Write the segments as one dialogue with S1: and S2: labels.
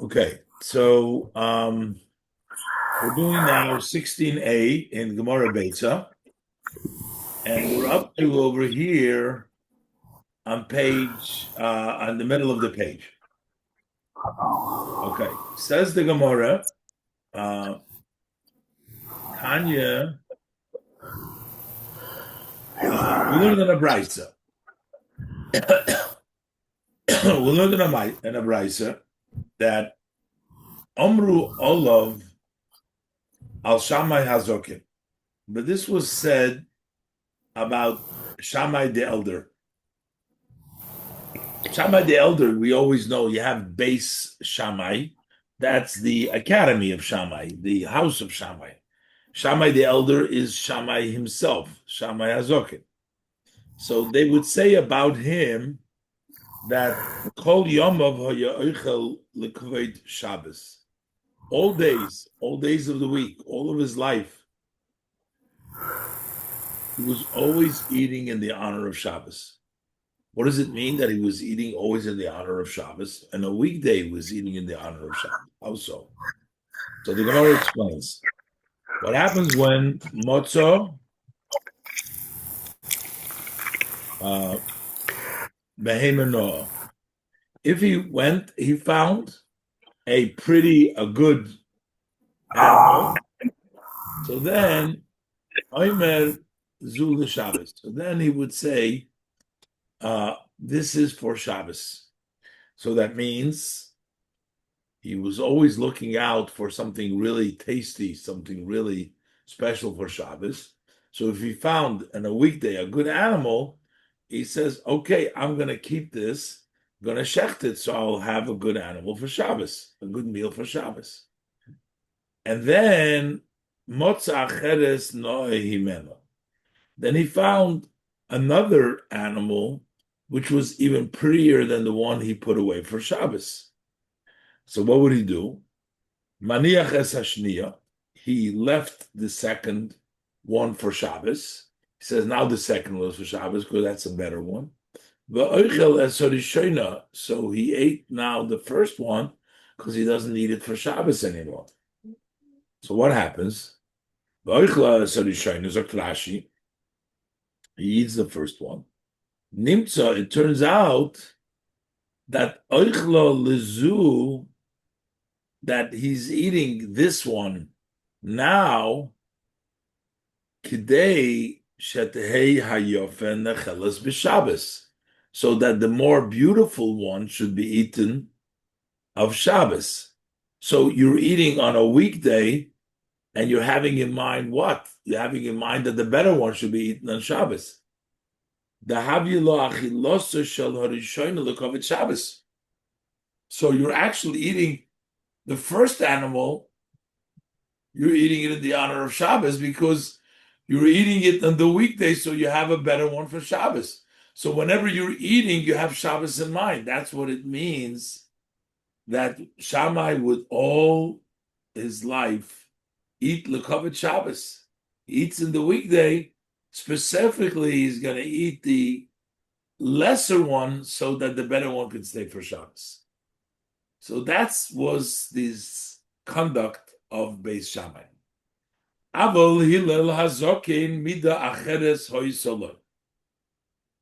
S1: Okay, so we're doing now 16a in Gemara Beitzah, and we're up to over here on on the middle of the page. Okay, says the Gemara, Tanya, we learned in a Beitzah. We learned in a Beitzah that Omru Olav al Shammai Hazokim, but this was said about Shammai the elder. Shammai the elder, we always know you have Beis Shammai. That's the academy of Shammai, the house of Shammai. Shammai the elder is Shammai himself, Shammai Hazokim. So they would say about him that Kol Yomav Haya'ochel L'Kavod Shabbos. All days of the week, all of his life, he was always eating in the honor of Shabbos. What does it mean that he was eating always in the honor of Shabbos? And a weekday he was eating in the honor of Shabbos. How so? So the Gemara explains what happens when Motzo Behemah. If he found a good animal, so then Omer Zul Shabbos. So then he would say, this is for Shabbos. So that means he was always looking out for something really tasty, something really special for Shabbos. So if he found on a weekday a good animal, he says, okay, I'm going to keep this, I'm going to shecht it, so I'll have a good animal for Shabbos, a good meal for Shabbos. And then, Motza Acheres Noe Himeno. Then he found another animal which was even prettier than the one he put away for Shabbos. So what would he do? Maniach es hashniya. He left the second one for Shabbos. He says now the second one was for Shabbos because that's a better one. V'oichel es harishon. So he ate now the first one because he doesn't need it for Shabbos anymore. So what happens? V'oichel es harishon is a klashi. He eats the first one. Nimtza, it turns out that oichlo lezu, that he's eating this one now, kidei shetehei hayofen necheles b'Shabbos, so that the more beautiful one should be eaten of Shabbos. So you're eating on a weekday, and you're having in mind what? You're having in mind that the better one should be eaten on Shabbos. So you're actually eating the first animal, you're eating it in the honor of Shabbos because you're eating it on the weekday, so you have a better one for Shabbos. So whenever you're eating, you have Shabbos in mind. That's what it means that Shammai would all his life eat L'Kavod Shabbos. He eats in the weekday. Specifically, he's going to eat the lesser one so that the better one can stay for Shabbos. So that was this conduct of Beis Shammai. Avol Hillel Hazokin Mida Acheres Hoysolon.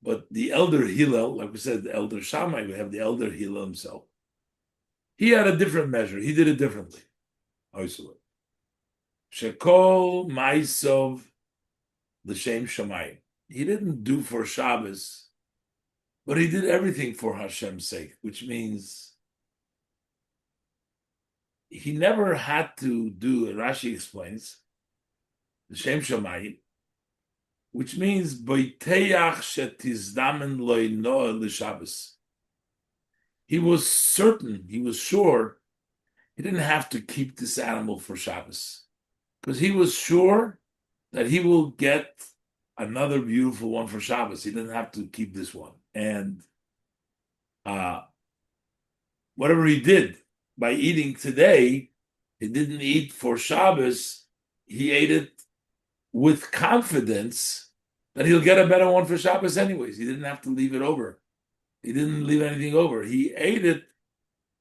S1: But the elder Hillel, like we said, the elder Shammai, we have the elder Hillel himself. He had a different measure. He did it differently. Hoysolon. Shekol Maisov L'Shem Shamayim. He didn't do for Shabbos, but he did everything for Hashem's sake, which means he never had to do, Rashi explains, L'Shem Shamayim, which means Boiteyach Shetizdamen Loi Noah L'Shabbos. He was certain, he was sure, he didn't have to keep this animal for Shabbos, because he was sure that he will get another beautiful one for Shabbos. He didn't have to keep this one. And whatever he did by eating today, he didn't eat for Shabbos. He ate it with confidence that he'll get a better one for Shabbos anyways. He didn't have to leave it over. He didn't leave anything over. He ate it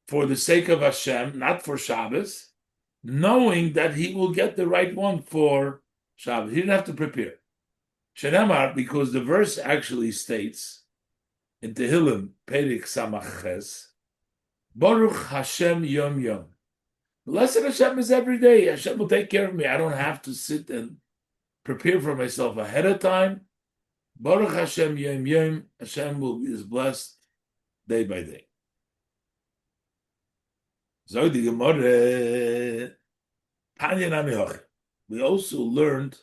S1: for the sake of Hashem, not for Shabbos, knowing that he will get the right one for Shabbos. He didn't have to prepare. Shenamar, because the verse actually states in Tehillim, Perik Samach Ches, Baruch Hashem Yom Yom. Blessed Hashem is every day. Hashem will take care of me. I don't have to sit and prepare for myself ahead of time. Baruch Hashem Yom Yom. Hashem is blessed day by day. We also learned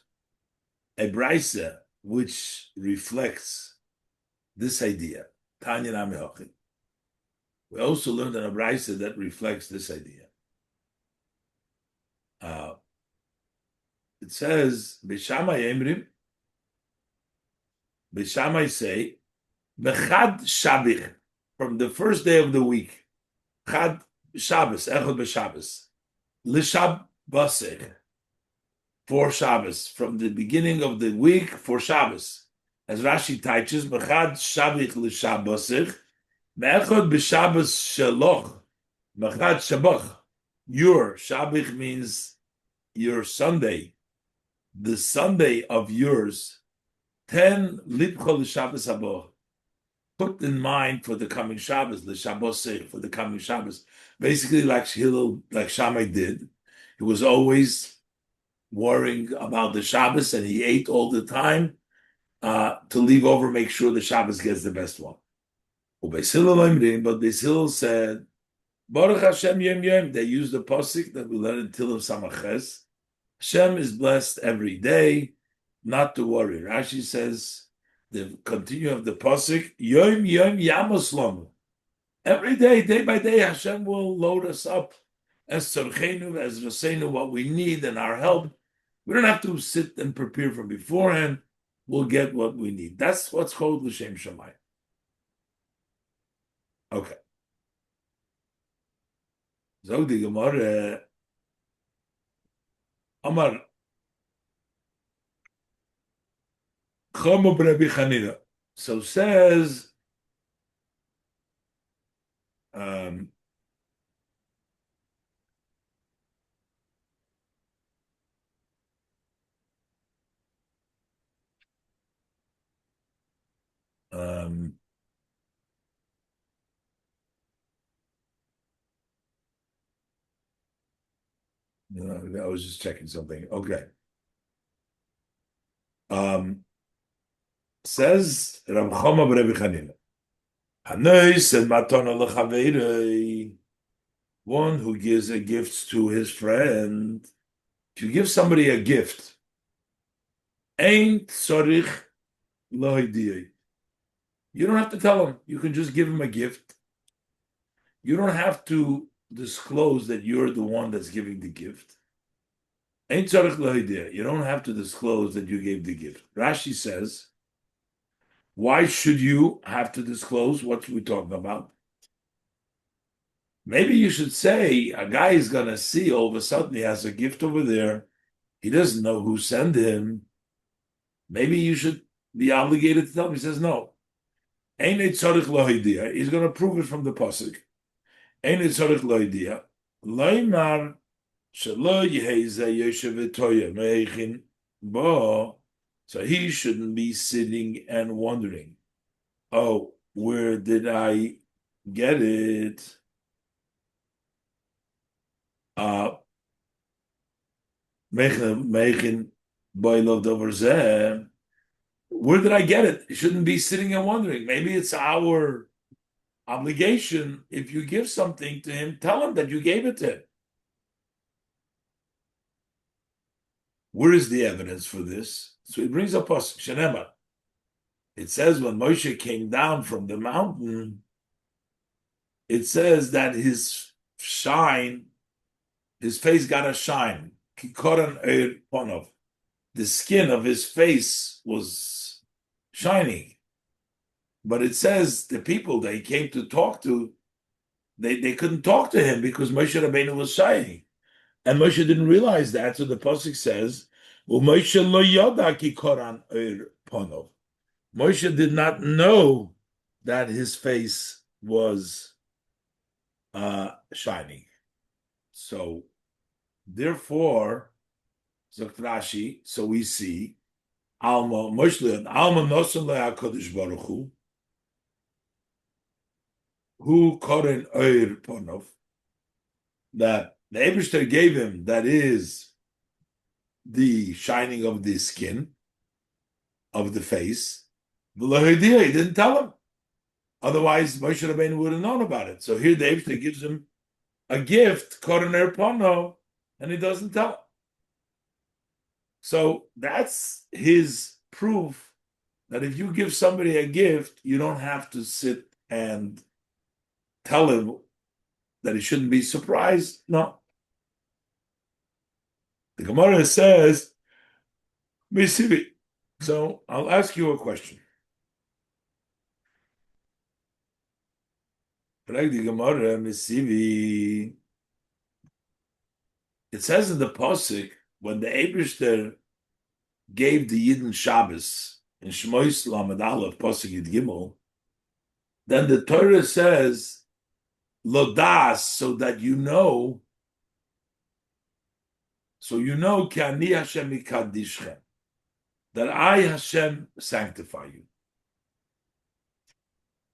S1: a Beitzah which reflects this idea. We also learned a Beitzah that reflects this idea. It says, Beishamai say, Bechad Shabich, from the first day of the week, Chad Shabbos, Echad B'Shabbos, L'Shab Basech, for Shabbos, from the beginning of the week for Shabbos. As Rashi teaches, Bechad Shabich L'Shab Basech, Me'echad B'Shabbos Sheloch, Bechad Shabach. Your Shabich means your Sunday, the Sunday of yours. 10 Libcha L'Shabbos Haba, put in mind for the coming Shabbos, L'Shabbos for the coming Shabbos. Basically, like Shammai did, he was always worrying about the Shabbos, and he ate all the time to leave over, make sure the Shabbos gets the best one. But Beis Hillel said, Baruch Hashem Yom Yom. They used the pasuk that we learned in Tehillim Samaches. Hashem is blessed every day, not to worry. Rashi says the continue of the pasuk Yom Yom Yamoslom. Every day, day by day, Hashem will load us up as tzorchenu, as rasenu, what we need and our help. We don't have to sit and prepare from beforehand. We'll get what we need. That's what's called l'shem shamayim. Okay. Zog the Gemara, Amar Chomo Rabbi Chanina. So says I was just checking something. Okay. Says Rav Chama Rabbi Chanina, Hanoi said matana l'chaveirei, one who gives a gift to his friend. If you give somebody a gift, ain't tzarich l'hidiyeh. You don't have to tell him. You can just give him a gift. You don't have to disclose that you're the one that's giving the gift. Ain't tzarich l'hidiyeh. You don't have to disclose that you gave the gift. Rashi says, why should you have to disclose what we're talking about? Maybe you should say a guy is going to see all of a sudden he has a gift over there. He doesn't know who sent him. Maybe you should be obligated to tell him. He says, no. Ein tzarich l'hidiyeh. He's going to prove it from the pasuk. Ein tzarich l'hidiyeh. Loimar shelo Yihiyeh yoshev v'toya me'echin bo. So he shouldn't be sitting and wondering, oh, where did I get it? Where did I get it? You shouldn't be sitting and wondering. Maybe it's our obligation. If you give something to him, tell him that you gave it to him. Where is the evidence for this? So it brings up us Shenema. It says when Moshe came down from the mountain, it says that his face got a shine. The skin of his face was shining. But it says the people that he came to talk to, they couldn't talk to him because Moshe Rabbeinu was shining. And Moshe didn't realize that, so the pasuk says, Moshe lo yada ki koran oir ponov. Moshe did not know that his face was shining. So, therefore, Zok Rashi, so we see Alma Moshe Alma Nosan LeHaKadosh Baruch Hu Koren Oir Ponov, that the Eibishter gave him, that is the shining of the skin, of the face. He didn't tell him. Otherwise, Moshe Rabbeinu would have known about it. So here the Eibishter gives him a gift, Koren Oir Ponov, and he doesn't tell him. So that's his proof that if you give somebody a gift, you don't have to sit and tell him that he shouldn't be surprised. No. The Gemara says, Misivi. So I'll ask you a question. The Gemara, Misivi. It says in the Pasuk, when the Eibishter gave the Yidden Shabbos in Shmois Lamed Aleph, Pasuk Yid Gimel, then the Torah says, Lodas, so that you know, Ki ani Hashem mikadishchem, that I, Hashem, sanctify you.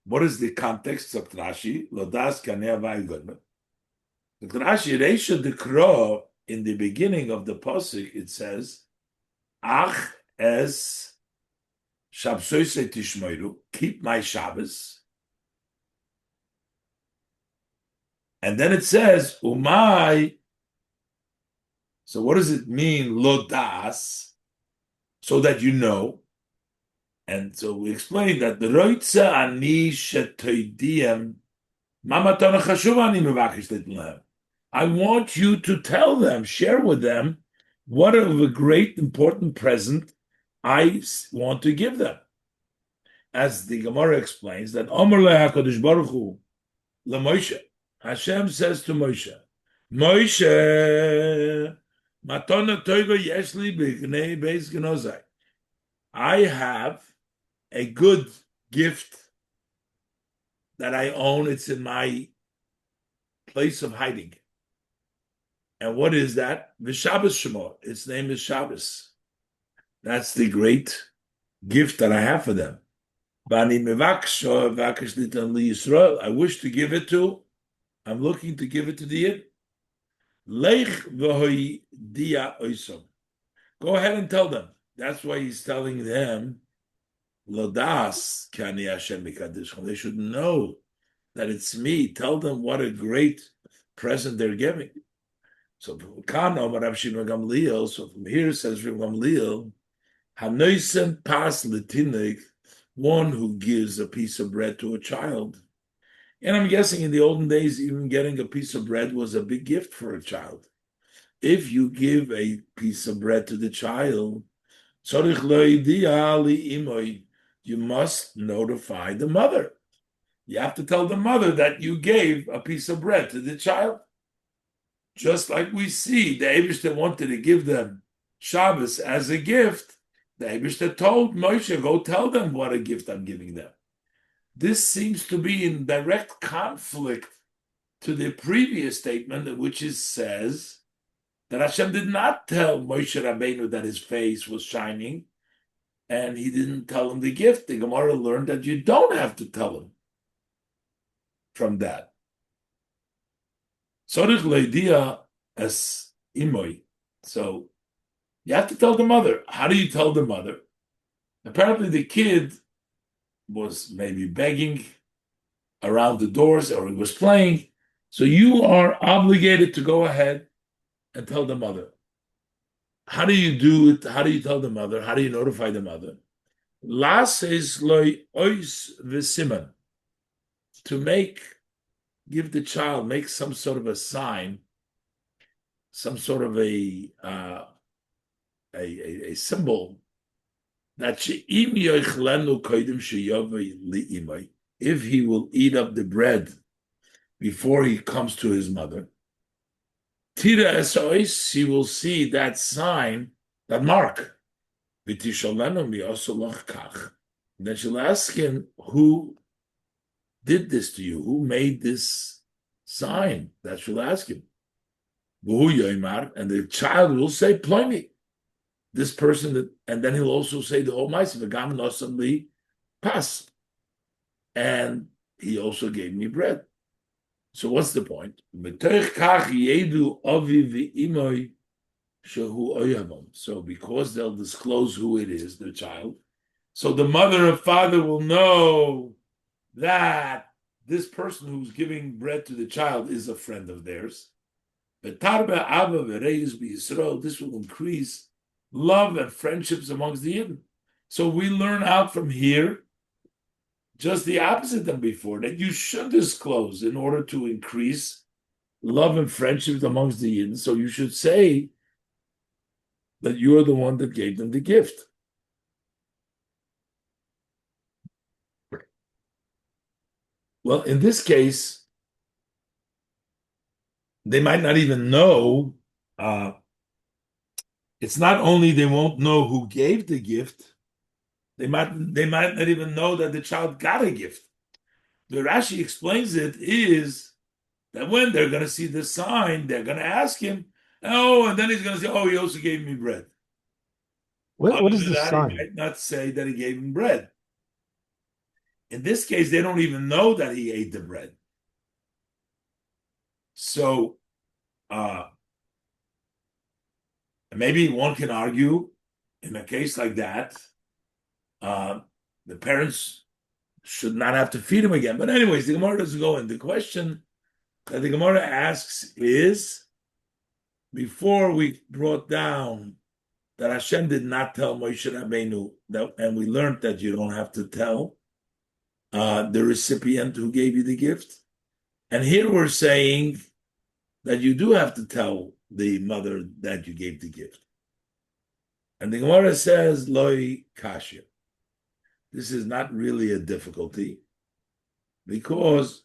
S1: What is the context of Rashi? Lodas Ki ani Havai Godmer. The Rashi Reisha Dekro, in the beginning of the Pasuk, it says, Ach es Shabsoise Tishmoiru, keep my Shabbos. And then it says, Umay. So what does it mean, Lodas? So that you know. And so we explain that the Roitza ani shetoidiem mamatana chashuv ani mevakish litlehem. I want you to tell them, share with them, what of a great important present I want to give them. As the Gemara explains, that Omer LeHaKadosh Baruch Hu LeMoshe, Hashem says to Moshe, Moshe, Matona Toiva Yeshli B'Gnei Beis Genozai. I have a good gift that I own. It's in my place of hiding. And what is that? V'Shabbos Shemo. Its name is Shabbos. That's the great gift that I have for them. I wish to give it to, I'm looking to give it to the Yid. Go ahead and tell them. That's why he's telling them, Lodas Kani Hashem Mikadishchem. They should know that it's me. Tell them what a great present they're giving. So from here it says from Gamliel, Hanoisen pas litinik, one who gives a piece of bread to a child. And I'm guessing in the olden days, even getting a piece of bread was a big gift for a child. If you give a piece of bread to the child, you must notify the mother. You have to tell the mother that you gave a piece of bread to the child. Just like we see, the Eibishter wanted to give them Shabbos as a gift. The Eibishter told Moshe, go tell them what a gift I'm giving them. This seems to be in direct conflict to the previous statement, which says that Hashem did not tell Moshe Rabbeinu that his face was shining, and he didn't tell him the gift. The Gemara learned that you don't have to tell him from that. Sorich leidia as imoy. So you have to tell the mother. How do you tell the mother? Apparently the kid was maybe begging around the doors, or he was playing. So you are obligated to go ahead and tell the mother. How do you do it? How do you tell the mother? How do you notify the mother? Las is loy ois v'siman. To give the child, make some sort of a sign, some sort of a symbol that if he will eat up the bread before he comes to his mother, he will see that sign, that mark. Then she'll ask him, who did this to you? Who made this sign that she'll ask him. And the child will say, Ploini, this person, and then he'll also say the whole Ma'aseh, V'gam nosan li pas. And he also gave me bread. So what's the point? So because they'll disclose who it is, the child, so the mother and father will know that this person who's giving bread to the child is a friend of theirs. This will increase love and friendships amongst the Yidden. So we learn out from here just the opposite than before, that you should disclose in order to increase love and friendships amongst the Yidden. So you should say that you're the one that gave them the gift. Well, in this case, they might not even know. It's not only they won't know who gave the gift, they might not even know that the child got a gift. The Rashi explains it is that when they're going to see the sign, they're going to ask him, oh, and then he's going to say, oh, he also gave me bread.
S2: What is the sign?
S1: He might not say that he gave him bread. In this case, they don't even know that he ate the bread. So maybe one can argue in a case like that, the parents should not have to feed him again. But anyways, the Gemara doesn't go in. The question that the Gemara asks is, before we brought down that Hashem did not tell Moshe Rabbeinu, and we learned that you don't have to tell the recipient who gave you the gift. And here we're saying that you do have to tell the mother that you gave the gift. And the Gemara says, Loi Kashya. This is not really a difficulty, because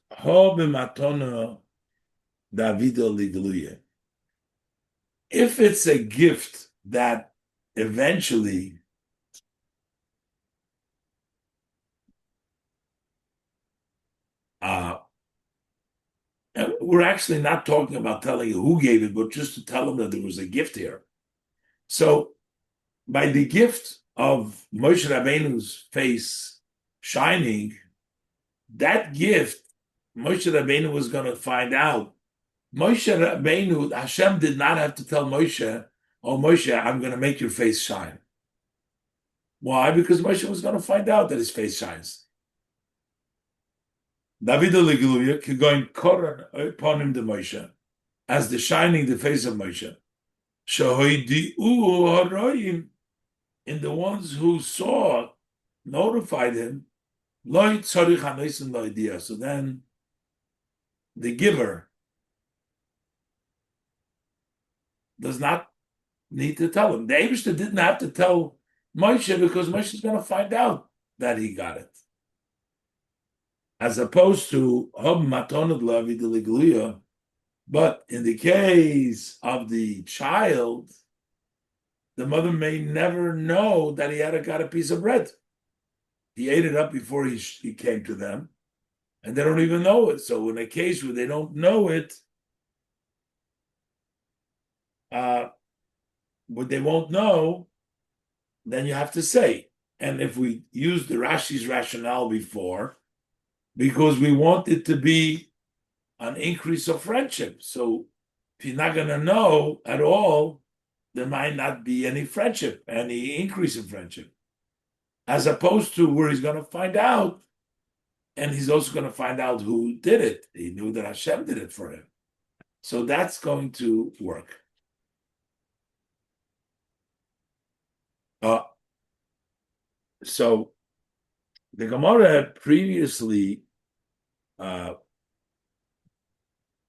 S1: if it's a gift that eventually we're actually not talking about telling you who gave it, but just to tell them that there was a gift here. So by the gift of Moshe Rabbeinu's face shining, that gift, Moshe Rabbeinu was going to find out. Moshe Rabbeinu, Hashem did not have to tell Moshe, oh, Moshe, I'm going to make your face shine. Why? Because Moshe was going to find out that his face shines. David Aligluya going koran upon him the Moshe, as the shining the face of Moshe. In the ones who saw, notified him, so then the giver does not need to tell him. The Eibishter didn't have to tell Moshe because Moshe is going to find out that he got it. As opposed to but in the case of the child, the mother may never know that he got a piece of bread. He ate it up before he came to them, and they don't even know it. So in a case where they don't know it, what they won't know, then you have to say. And if we used the Rashi's rationale before, because we want it to be an increase of friendship. So if you're not going to know at all, there might not be any friendship, any increase in friendship. As opposed to where he's going to find out, and he's also going to find out who did it. He knew that Hashem did it for him. So that's going to work. So the Gemara previously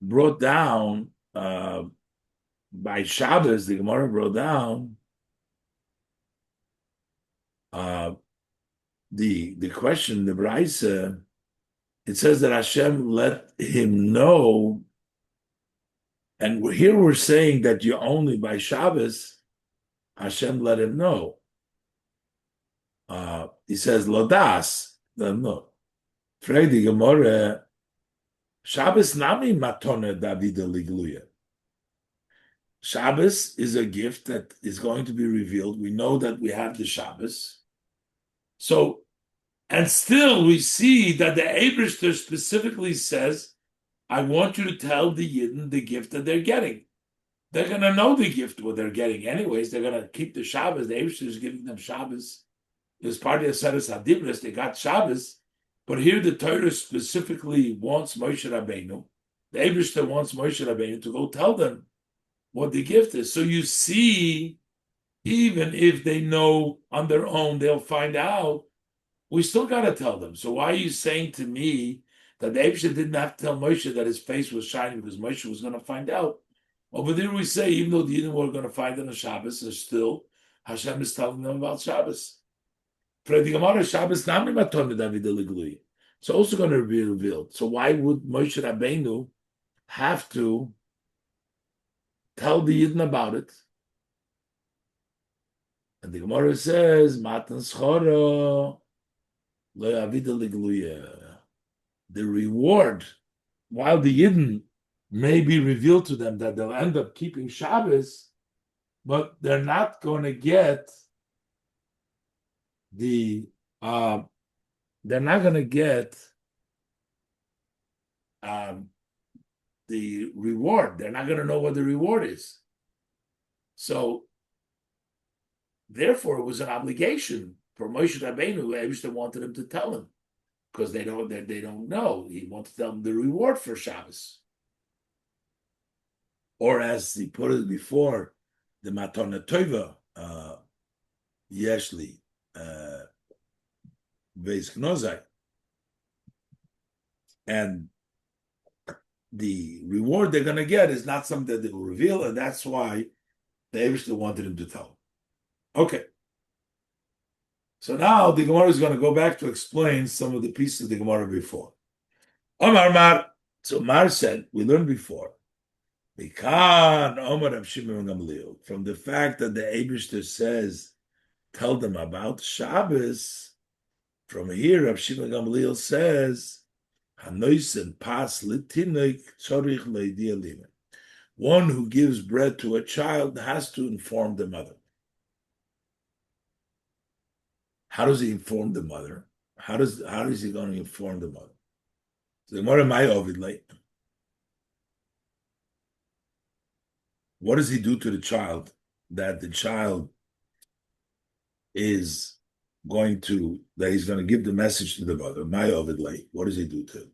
S1: brought down by Shabbos, the Gemara brought down the question, the Beitzah. It says that Hashem let him know, and here we're saying that you only by Shabbos, Hashem let him know. He says Lodas, no. Frag the Gemara, Shabbos nami matone Davida ligluya. Shabbos is a gift that is going to be revealed. We know that we have the Shabbos. So, and still we see that the Eibishter specifically says, I want you to tell the Yidden the gift that they're getting. They're going to know the gift, what they're getting anyways. They're going to keep the Shabbos. The Eibishter is giving them Shabbos. As part of the Seres HaDibros, they got Shabbos. But here the Torah specifically wants Moshe Rabbeinu. The Eibishter wants Moshe Rabbeinu to go tell them what the gift is. So you see, even if they know on their own, they'll find out, we still got to tell them. So why are you saying to me that the Eibishter didn't have to tell Moshe that his face was shining because Moshe was going to find out? Over there we say, even though the Yidden were going to find on Shabbos, still Hashem is telling them about Shabbos. For the Gemara, Shabbos nami matone David Eligui. It's also going to be revealed. So why would Moshe Rabbeinu have to tell the Yidden about it? And the Gemara says, Matan schoro lo yavida ligluya. The reward, while the Yidden may be revealed to them that they'll end up keeping Shabbos, but they're not going to get the they're not going to get the reward. They're not going to know what the reward is. So, therefore, it was an obligation for Moshe Rabbeinu. Eibishter wanted him to tell him because they don't know. He wanted to tell them the reward for Shabbos, or as he put it before, the Matana Tova Yeshli Beis Knozai, and the reward they're going to get is not something that they will reveal, and that's why the Eibishter wanted him to tell. Okay. So now the Gemara is going to go back to explain some of the pieces of the Gemara before. Omar Mar. So Mar said, we learned before, from the fact that the Eibishter says, tell them about Shabbos. From here, Rav Shimon Gamliel says, one who gives bread to a child has to inform the mother. How does he inform the mother? How is he going to inform the mother? So the Gemara may ovidlate. What does he do to the child that the child is going to, that he's going to give the message to the mother? May ovidlate. What does he do to him?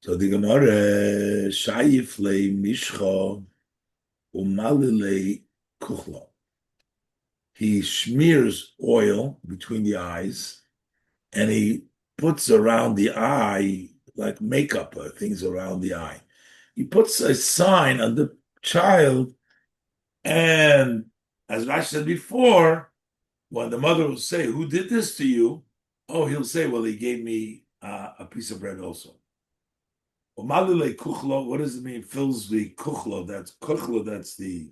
S1: So the Gemara, Shayif le mishcha umalile kuchla. He smears oil between the eyes and he puts around the eye, like makeup or things around the eye. He puts a sign on the child, and as Rashi said before, when the mother will say, who did this to you? Oh, he'll say, well, he gave me a piece of bread also. Umalile kuchlo, what does it mean? Fills the kuchlo, that's the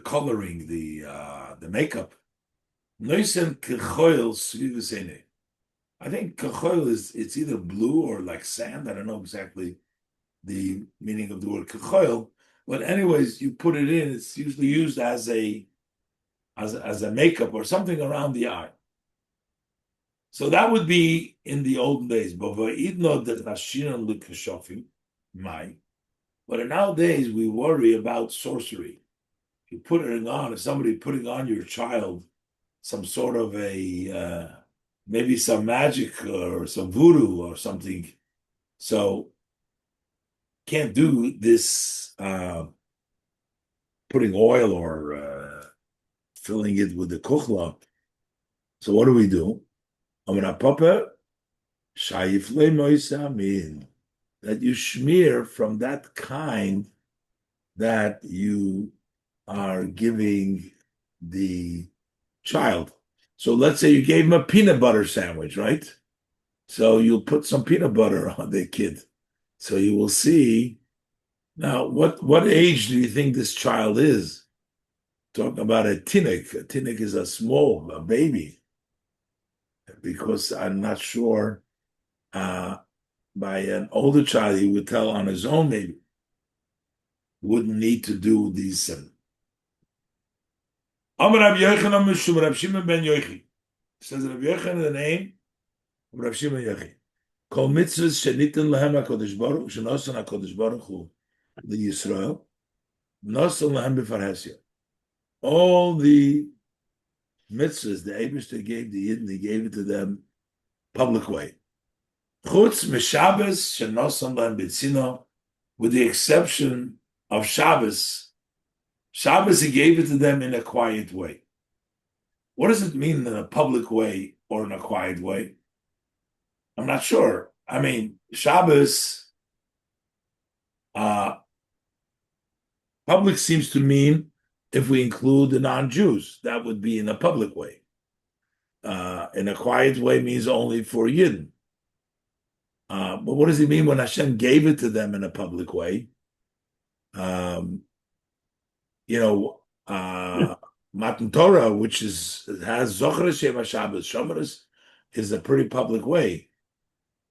S1: coloring, the makeup. Noisen kechoil svivusene. I think kechoil it's either blue or like sand. I don't know exactly the meaning of the word kechoil, but anyways, you put it in. It's usually used as a makeup or something around the eye. So that would be in the olden days. But nowadays we worry about sorcery. You put it on, if somebody putting on your child some sort of a, maybe some magic or some voodoo or something. So can't do this putting oil or filling it with the kuchla. So what do? That you smear from that kind that you are giving the child. So let's say you gave him a peanut butter sandwich, right? So you'll put some peanut butter on the kid. So you will see. Now, what age do you think this child is? Talking about a tinnik. A tinnik is a baby. Because I'm not sure by an older child, he would tell on his own, maybe wouldn't need to do these seven. Amar Rabbi Yochanan Mishum Rabbi Shimon ben Yochi. Says Rabbi Yochanan the name of Rabbi Shimon ben Yochi. Kol mitzvahs shenitin lahem HaKadosh Baruch Hu shenosan HaKadosh Baruch Hu LiYisrael nosan lahem b'farhesya. All the mitzvahs the Eibishter gave the Yidden, he gave it to them public way. Chutz m'Shabbos shenosan lahem b'tzino, with the exception of Shabbos. Shabbos, he gave it to them in a quiet way. What does it mean in a public way or in a quiet way? I'm not sure. I mean, Shabbos, public seems to mean if we include the non-Jews, that would be in a public way. In a quiet way means only for Yidden. But what does it mean when Hashem gave it to them in a public way? Matan Torah, which has Zochar Shema Shabbos, Shomeres, is a pretty public way.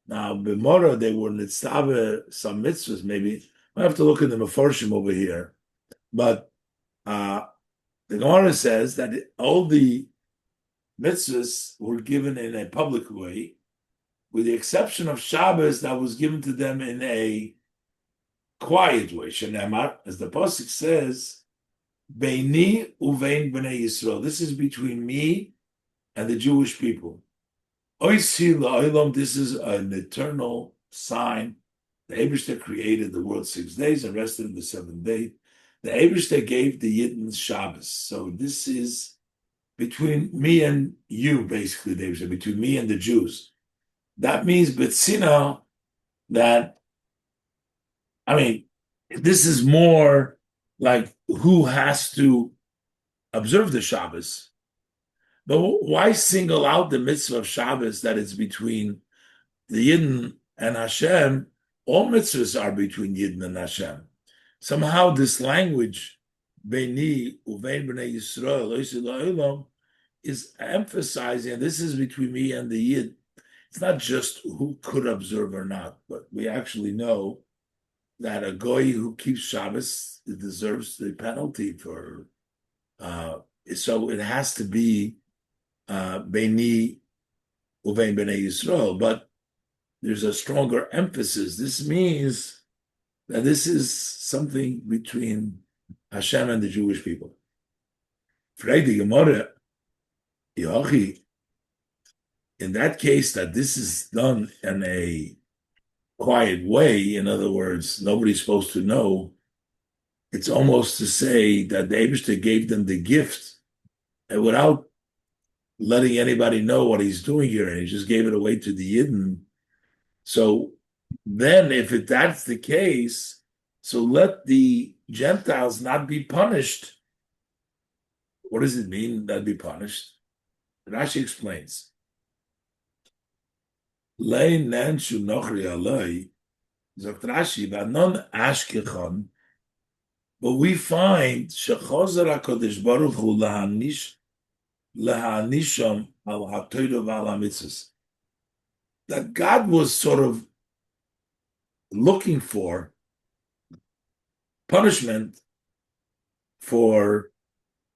S1: Now, B'mora, they were nitztave some mitzvahs, maybe. I have to look at the Meforshim over here. But the Gemara says that all the mitzvahs were given in a public way, with the exception of Shabbos that was given to them in a quiet way. Shenemar, as the pasuk says, Beini uvein b'nei Yisrael. This is between me and the Jewish people. Oisi la'olam. This is an eternal sign. The Eibishter created the world 6 days and rested in the 7th day. The Eibishter gave the Yidden Shabbos. So this is between me and you, basically, the Eibishter, between me and the Jews. That means B'tzina, that, I mean, this is more like who has to observe the Shabbos. But why single out the mitzvah of Shabbos that it's between the Yidden and Hashem? All mitzvahs are between Yidden and Hashem. Somehow this language, Beini uvein b'nei Yisrael, is emphasizing, and this is between me and the Yid. It's not just who could observe or not, but we actually know that a goy who keeps Shabbos deserves the penalty for. So it has to be Beini uvein b'nei Yisrael, but there's a stronger emphasis. This means that this is something between Hashem and the Jewish people. Freidi Gemara, Yochi, in that case, that this is done in a quiet way, in other words, nobody's supposed to know, it's almost to say that the Eibishter gave them the gift and without letting anybody know what he's doing here, and he just gave it away to the Yidden. So then, if that's the case, so let the Gentiles not be punished. What does it mean, not be punished? Rashi explains. Lei nen shu nochri aloi, sagt Rashi, v'anon ashkechon, but we find shechozer HaKadosh Baruch Hu lehanisham al ha'toyro v'al ha'mitzvos, that God was sort of looking for punishment for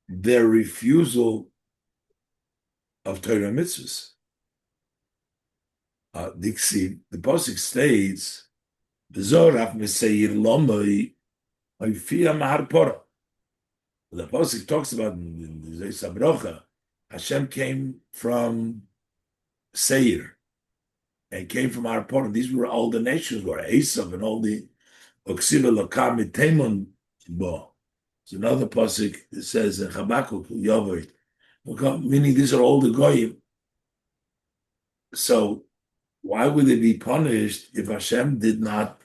S1: their refusal of Torah mitzvahs. The pasuk states, "B'zorach meseir lomoi oifia maharpora." The pasuk talks about in the Zeis HaBrocha, Hashem came from Seir and came from Harpora. These were all the nations, were Esav and all the Oksiva Lokam Temon Bo. So another pasuk says in Habakkuk Yavoi, meaning these are all the goyim. So why would they be punished if Hashem did not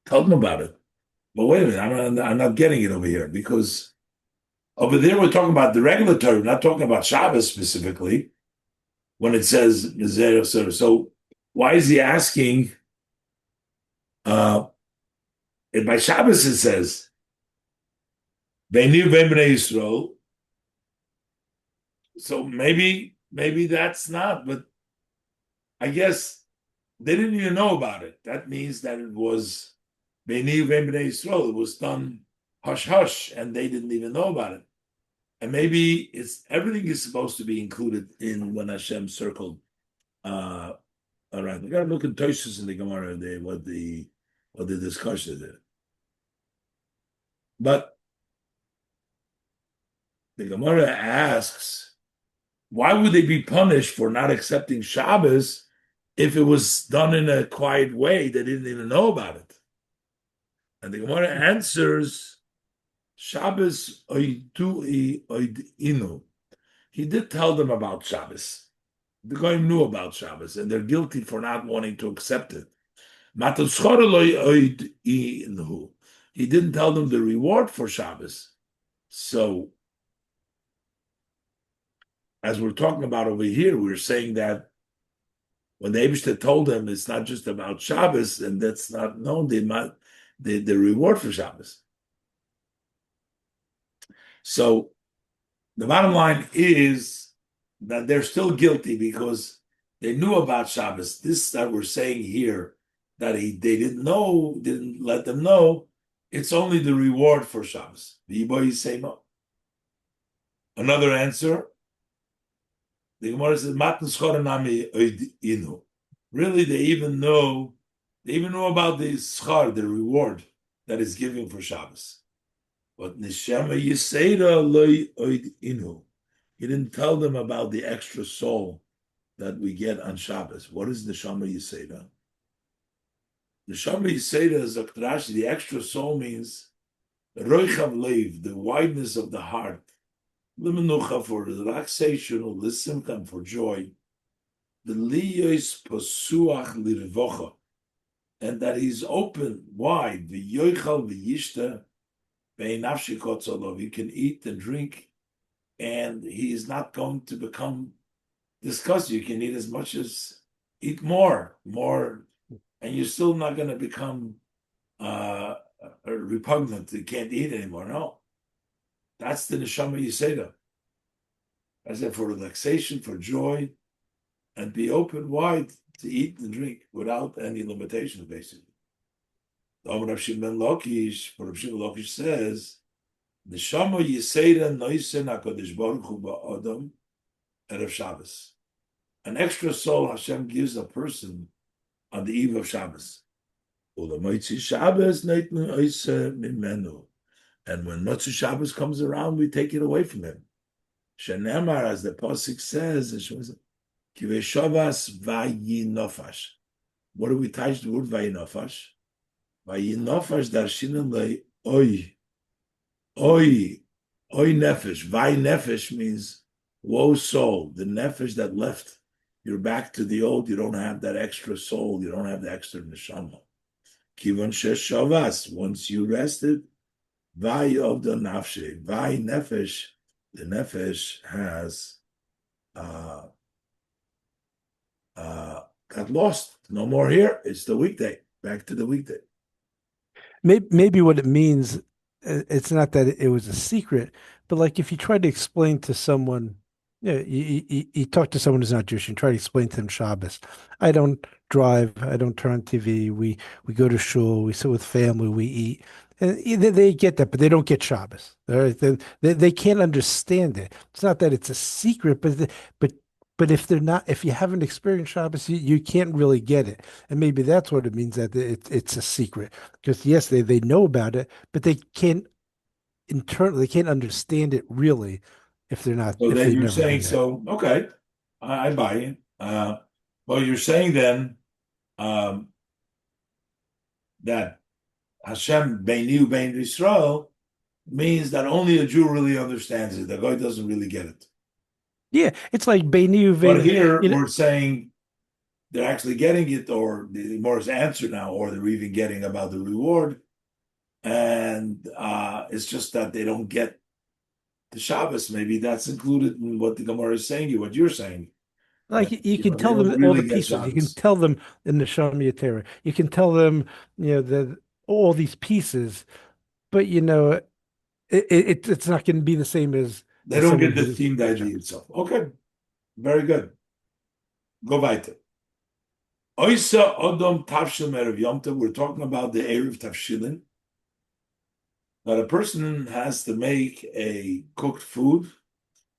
S1: tell them about it? But wait a minute, I'm not getting it over here, because over there we're talking about the regular Torah, we're not talking about Shabbos specifically, when it says Mizer. So why is he asking? By Shabbos it says Beini uvein b'nei Yisrael. So maybe that's not, but I guess they didn't even know about it. That means that it was Beini Uvein Bnei Yisrael. It was done hush hush, and they didn't even know about it. And maybe everything is supposed to be included in when Hashem circled around. We got to look at Toshus in the Gemara what the discussion is. But the Gemara asks, why would they be punished for not accepting Shabbos if it was done in a quiet way? They didn't even know about it. And the Gemara answers, Shabbos inu. He did tell them about Shabbos. The guy knew about Shabbos, and they're guilty for not wanting to accept it. He didn't tell them the reward for Shabbos. So, as we're talking about over here, we're saying that when the Eibishter told them it's not just about Shabbos, and that's not known, the reward for Shabbos. So, the bottom line is that they're still guilty because they knew about Shabbos. This that we're saying here, that they didn't know, didn't let them know, it's only the reward for Shabbos. Another answer, the Gemara says, really, they even know about the schar, the reward that is given for Shabbos. But Neshama Yisera loy inu. He didn't tell them about the extra soul that we get on Shabbos. What is Neshama Yisera? Neshama Yisera is Rashi. The extra soul means roichav leiv, the wideness of the heart, limenucha for relaxation, or lisimcha for joy, the liyos posuach lirvocha, and that he's open, wide, the yoichal v'yishta. He can eat and drink, and he is not going to become disgusted. You can eat as much as eat more, and you're still not going to become repugnant. You can't eat anymore. No, that's the neshama yiseda. I said for relaxation, for joy, and be open wide to eat and drink without any limitations, basically. Rabbi Chaim Wolosow says, "Neshama Yisera Noisen Hakadosh Baruch Hu ba'adam erev Shabbos." An extra soul Hashem gives a person on the eve of Shabbos. Ulamoitzi Shabbos neitnu oise mimenu, and when Motzi Shabbos comes around, we take it away from him. Shenemar, as the pasuk says, Kivei Shabbos vayinofash. What do we touch the word vayinofash? Vayinofash darshinan lei oy nefesh. Vay nefesh means woe soul, the nefesh that left. You're back to the old. You don't have that extra soul. You don't have the extra neshama. Kivon shesh shavas. Once you rested, vay of the nafshe. Vay nefesh. The nefesh has got lost. No more here. It's the weekday. Back to the weekday.
S2: Maybe what it means, it's not that it was a secret, but like if you try to explain to someone, you talk to someone who's not Jewish and try to explain to them Shabbos. I don't drive. I don't turn on TV. We go to shul. We sit with family. We eat. And they get that, but they don't get Shabbos. They can't understand it. It's not that it's a secret, but if you haven't experienced Shabbos, you can't really get it. And maybe that's what it means, that it's a secret. Because yes, they know about it, but they can't understand it really if they're not.
S1: So
S2: if
S1: then you're saying, okay, I buy it. Well, you're saying then that Hashem Beinu Bein Yisrael means that only a Jew really understands it. The guy doesn't really get it.
S2: Yeah, it's like Beinu.
S1: But here we're saying they're actually getting it, or the Morris answer now, or they're even getting about the reward. And it's just that they don't get the Shabbos. Maybe that's included in what the Gemara is saying, what you're saying.
S2: Like you can tell them all the pieces. You can tell them in the Neshama Yisera. You can tell them, all these pieces, but it's not going to be the same as
S1: they don't get the themed idea itself. Okay, very good. Go weiter. Oisa Odom Tavshil Erev Yom Tov. We're talking about the Erev Tavshilin. That a person has to make a cooked food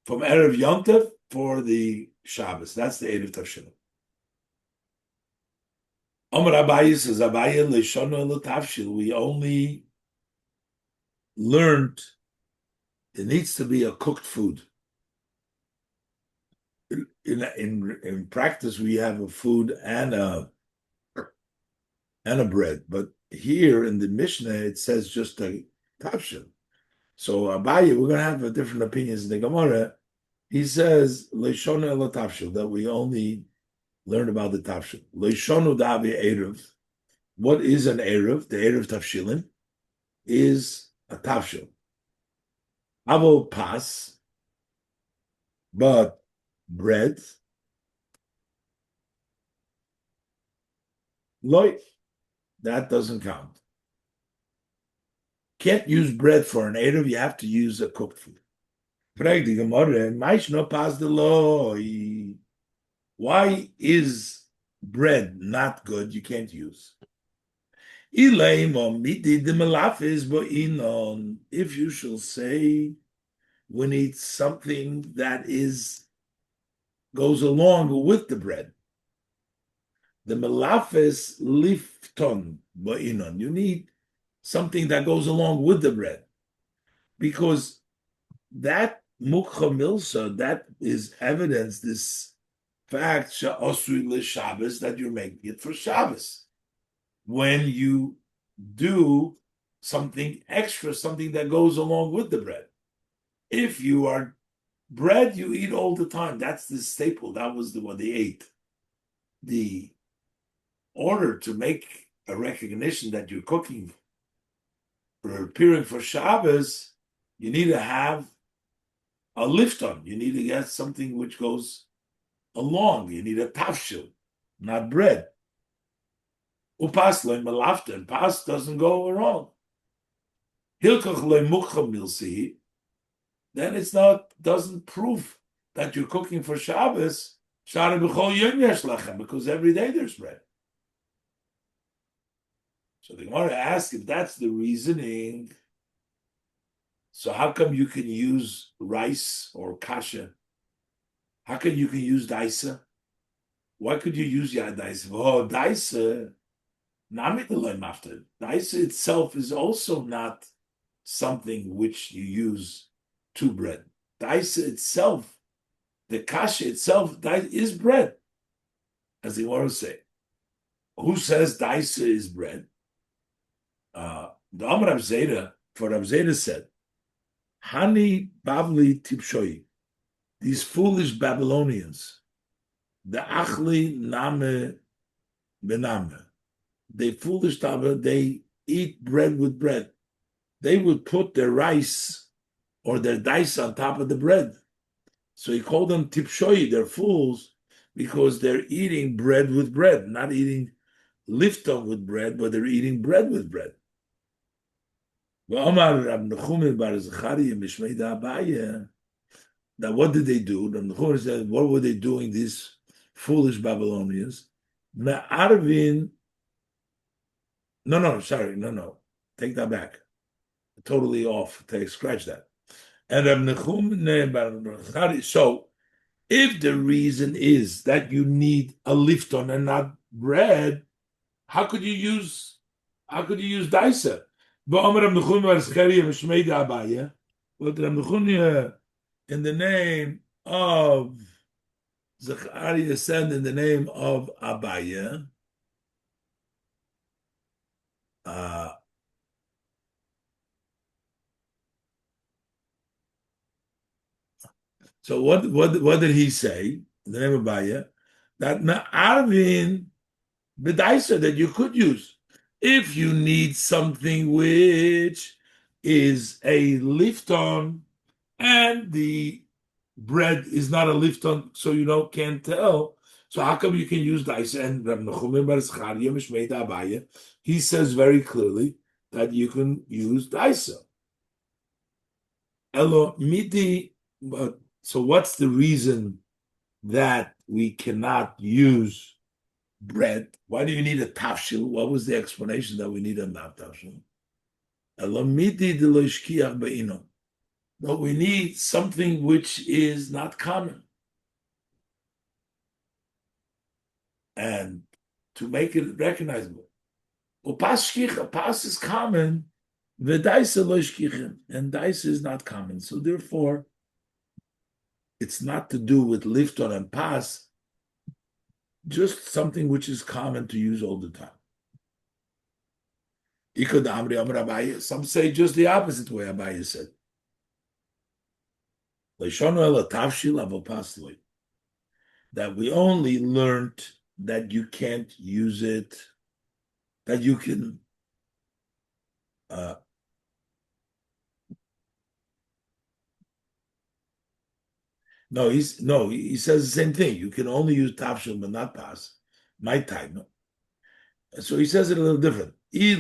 S1: from Erev Yom Tov for the Shabbos. That's the Erev Tavshilin. Omer HaBayis is Abaye Leishono L'Tavshil. We only learned it needs to be a cooked food. In practice, we have a food and a bread, but here in the Mishnah it says just a tavshil. So Abaye, we're going to have different opinions in the Gemara. He says leishonu ela tavshil, that we only learn about the tavshil. Leishonu davi erev. What is an erev? The erev tavshilin is a tavshil. Avo pas, but bread, loy, that doesn't count. Can't use bread for an erev, you have to use a cooked food. Why is bread not good? You can't use. If you shall say we need something that goes along with the bread. The melafes lifton ba'inon. You need something that goes along with the bread. Because that mukha milsa, that is evidence, this fact, sha'osui l'Shabbos, that you're making it for Shabbos. When you do something extra, something that goes along with the bread. If you are bread, you eat all the time. That's the staple. That was what they ate. The order to make a recognition that you're cooking or preparing for Shabbos, you need to have a lifton. You need to get something which goes along. You need a tafshil, not bread. Upas loy malafta, and pas doesn't go wrong. Hilkach loy mukha milsi, then doesn't prove that you're cooking for Shabbos, because every day there's bread. So the Gemara asks, if that's the reasoning, so how come you can use rice or kasha? How come you can use daisa? Why could you use daisa? Oh, daisa, daisa itself is also not something which you use to bread. Daisa itself, the kasha itself, is bread, as the Gemara say. Who says daisa is bread? The Amar Rav Zera, for Rav Zera said, Hani Bavli Tipshoi, these foolish Babylonians, the Achli Name Bename, they foolish Taba, they eat bread with bread. They would put their rice or their dice on top of the bread. So he called them Tipshoi, they're fools, because they're eating bread with bread, not eating lifton with bread, but they're eating bread with bread. That what did they do? Rab said, what were they doing, these foolish Babylonians? No, take that back. Totally off. Scratch that. And so if the reason is that you need a lifton and not bread, how could you use daisa? But in the name of Zechariah said, in the name of Abaye, so what did he say in the name of Abaye? That me'arvin b'daisa, that you could use. If you need something which is a lifton and the bread is not a lifton, so you can't tell. So how come you can use daisa? And Rabbi Chaim Wolosow, he says very clearly that you can use daisa. Elo midi, so what's the reason that we cannot use bread. Why do you need a tafshil? What was the explanation that we need a tafshil? But we need something which is not common. And to make it recognizable. A pas is common, and dice is not common. So therefore, it's not to do with lifton and pas, just something which is common to use all the time. Some say just the opposite way HaBayis said. That we only learned that you can't use it, that you can he says the same thing. You can only use tafshil but not pas. My time. No? So he says it a little different. If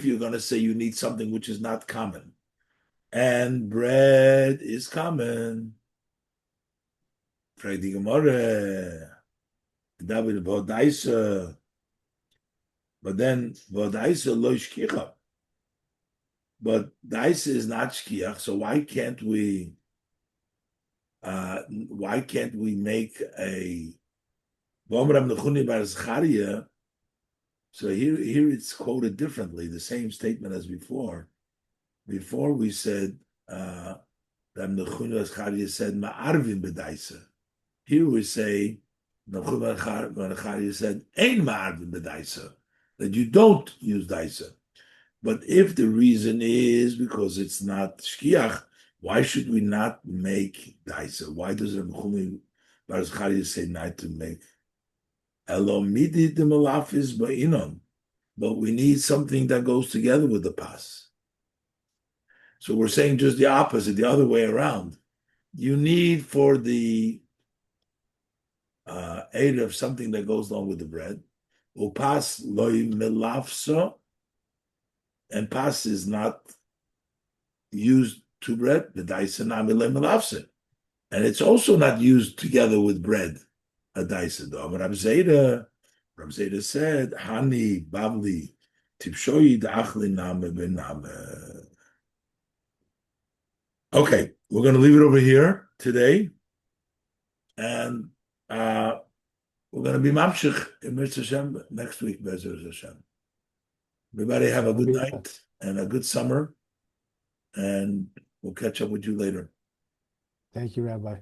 S1: you're going to say you need something which is not common, and bread is common, but then but daisa is not shkiach, so why can't we make a so here it's quoted differently, the same statement as before. Before we said Rab Nechuni Charia said ma'arvin b'daisa. Here we say Nechuni Charia said ein ma'arvin b'daisa, that you don't use daisa. But if the reason is because it's not shkiach, why should we not make daisa? Why does Rab Nechuni Charia say not to make? Elomidi de malafis ba'inon, but we need something that goes together with the pas. So we're saying just the opposite, the other way around. You need for the aid of something that goes along with the bread. Upas loy melafso, and pas is not used to bread. The daisa namile melafse, and it's also not used together with bread. A daisa do. Rabbi Zayda said, "Hani babli tipshoyi da'achli name bename." Okay, we're going to leave it over here today, and we're going to be mamshich in Mitzvah Hashem next week. Beitzah Hashem. Everybody have a good night and a good summer, and we'll catch up with you later.
S2: Thank you, Rabbi.